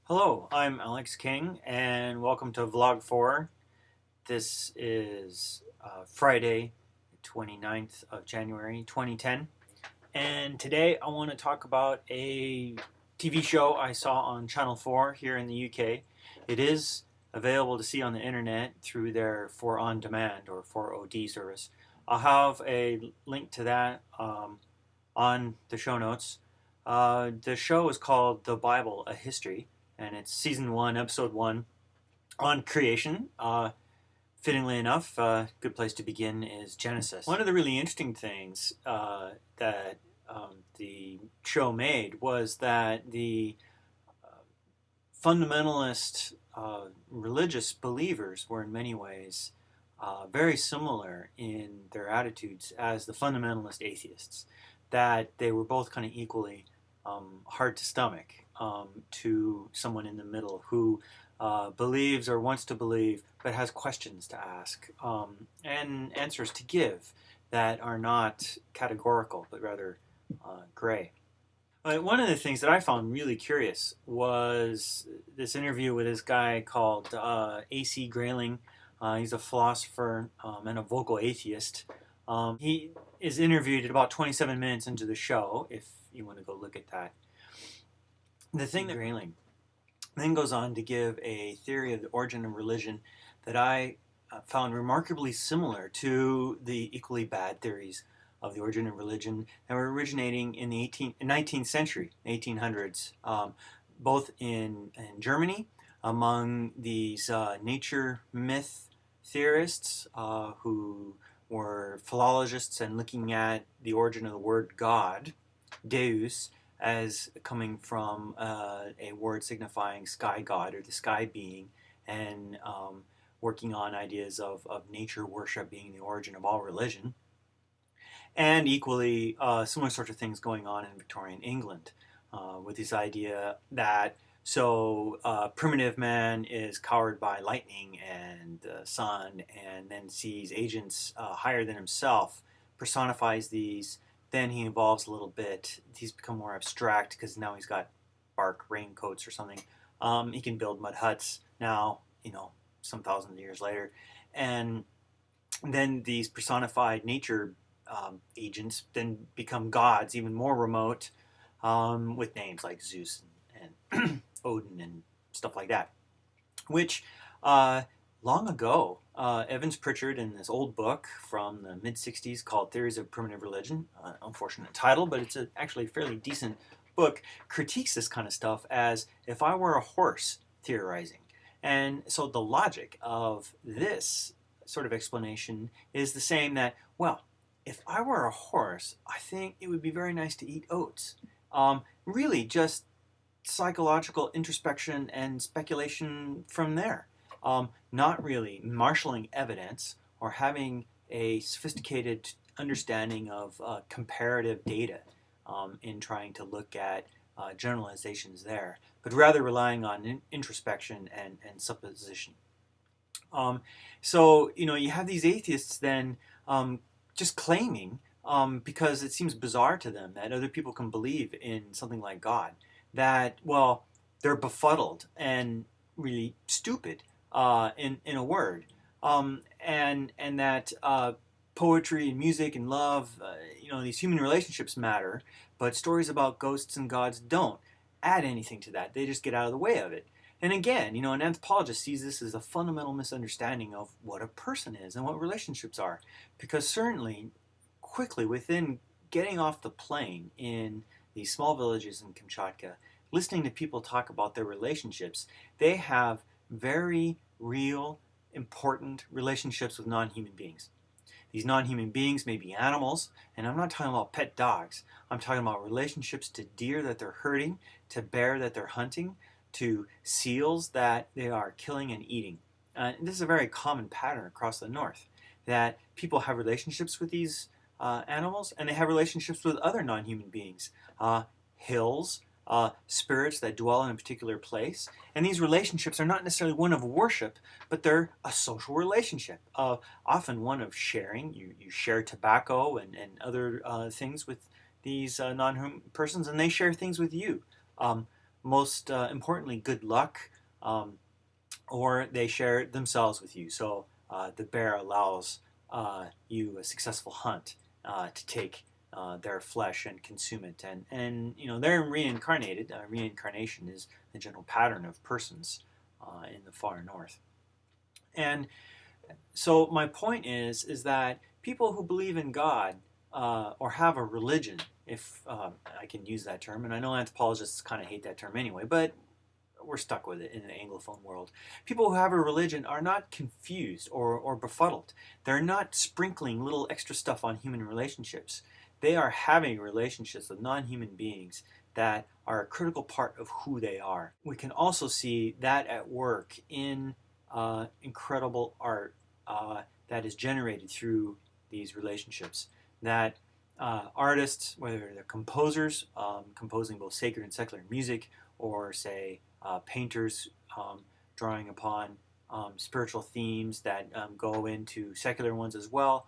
Hello, I'm Alex King, and welcome to Vlog 4. This is Friday, 29th of January, 2010. And today I want to talk about a TV show I saw on Channel 4 here in the UK. It is available to see on the internet through their 4 On Demand or 4OD service. I'll have a link to that on the show notes. The show is called The Bible, A History, and it's season 1, episode 1 on creation. Fittingly enough, a good place to begin is Genesis. One of the really interesting things that the show made was that the fundamentalist religious believers were in many ways very similar in their attitudes as the fundamentalist atheists. That they were both kind of equally hard to stomach to someone in the middle who believes or wants to believe but has questions to ask and answers to give that are not categorical but rather gray. One of the things that I found really curious was this interview with this guy called A.C. Grayling. He's a philosopher and a vocal atheist. He is interviewed at about 27 minutes into the show, if you want to go look at that. The thing that Grayling then goes on to give a theory of the origin of religion that I found remarkably similar to the equally bad theories of the origin of religion that were originating in the 19th century, 1800s, both in Germany among these nature myth theorists who were philologists and looking at the origin of the word God, Deus, as coming from a word signifying sky god or the sky being, and working on ideas of nature worship being the origin of all religion. And equally, similar sorts of things going on in Victorian England with this idea that primitive man is cowered by lightning and the sun and then sees agents higher than himself, personifies these, then he evolves a little bit. He's become more abstract because now he's got bark raincoats or something. He can build mud huts now, some thousands of years later. And then these personified nature agents then become gods, even more remote, with names like Zeus and Odin and stuff like that. Which, long ago, Evans Pritchard, in this old book from the mid-60s called Theories of Primitive Religion, unfortunate title, but it's actually a fairly decent book, critiques this kind of stuff as if I were a horse theorizing. And so the logic of this sort of explanation is the same that, well, if I were a horse, I think it would be very nice to eat oats. Really just psychological introspection and speculation from there. Not really marshaling evidence or having a sophisticated understanding of comparative data in trying to look at generalizations there, but rather relying on introspection and supposition. You have these atheists then just claiming, because it seems bizarre to them that other people can believe in something like God, that, well, they're befuddled and really stupid, in a word, and that poetry and music and love, these human relationships matter, but stories about ghosts and gods don't add anything to that. They just get out of the way of it. And again, an anthropologist sees this as a fundamental misunderstanding of what a person is and what relationships are. Because certainly, quickly, within getting off the plane in these small villages in Kamchatka, listening to people talk about their relationships, they have very real, important relationships with non-human beings. These non-human beings may be animals, and I'm not talking about pet dogs. I'm talking about relationships to deer that they're herding, to bear that they're hunting, to seals that they are killing and eating. This is a very common pattern across the north, that people have relationships with these animals, and they have relationships with other non-human beings, hills, spirits that dwell in a particular place. And these relationships are not necessarily one of worship, but they're a social relationship, often one of sharing. You share tobacco and other things with these non-human persons, and they share things with you. most importantly, good luck, or they share themselves with you. So the bear allows you a successful hunt to take their flesh and consume it, and they're reincarnated. Reincarnation is the general pattern of persons in the far north. And so my point is that people who believe in God or have a religion, if I can use that term, and I know anthropologists kind of hate that term anyway, but we're stuck with it in an Anglophone world. People who have a religion are not confused or befuddled. They're not sprinkling little extra stuff on human relationships. They are having relationships with non-human beings that are a critical part of who they are. We can also see that at work in incredible art that is generated through these relationships. That artists, whether they're composers, composing both sacred and secular music, or say painters drawing upon spiritual themes that go into secular ones as well.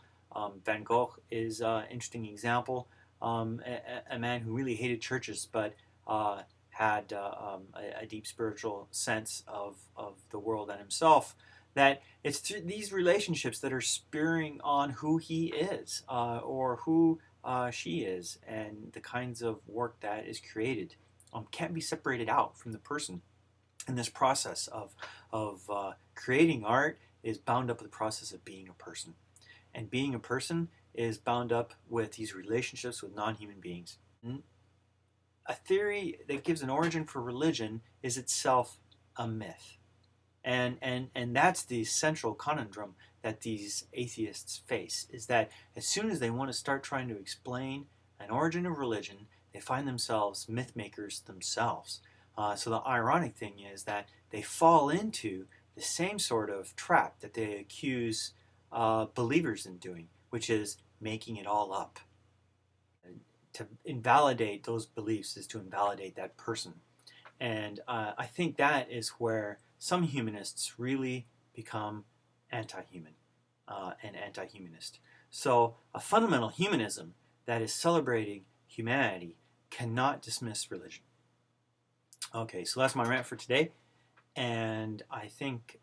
Van Gogh is an interesting example. A man who really hated churches, but had a deep spiritual sense of the world and himself. That it's through these relationships that are spurring on who he is or who she is, and the kinds of work that is created can't be separated out from the person. And this process of creating art is bound up with the process of being a person. And being a person is bound up with these relationships with non-human beings. A theory that gives an origin for religion is itself a myth. And that's the central conundrum that these atheists face, is that as soon as they want to start trying to explain an origin of religion, they find themselves myth makers themselves. So the ironic thing is that they fall into the same sort of trap that they accuse believers in doing, which is making it all up. To invalidate those beliefs is to invalidate that person. And I think that is where some humanists really become anti-human and anti-humanist. So a fundamental humanism that is celebrating humanity cannot dismiss religion. Okay, so that's my rant for today. And I think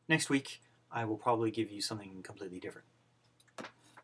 next week I will probably give you something completely different.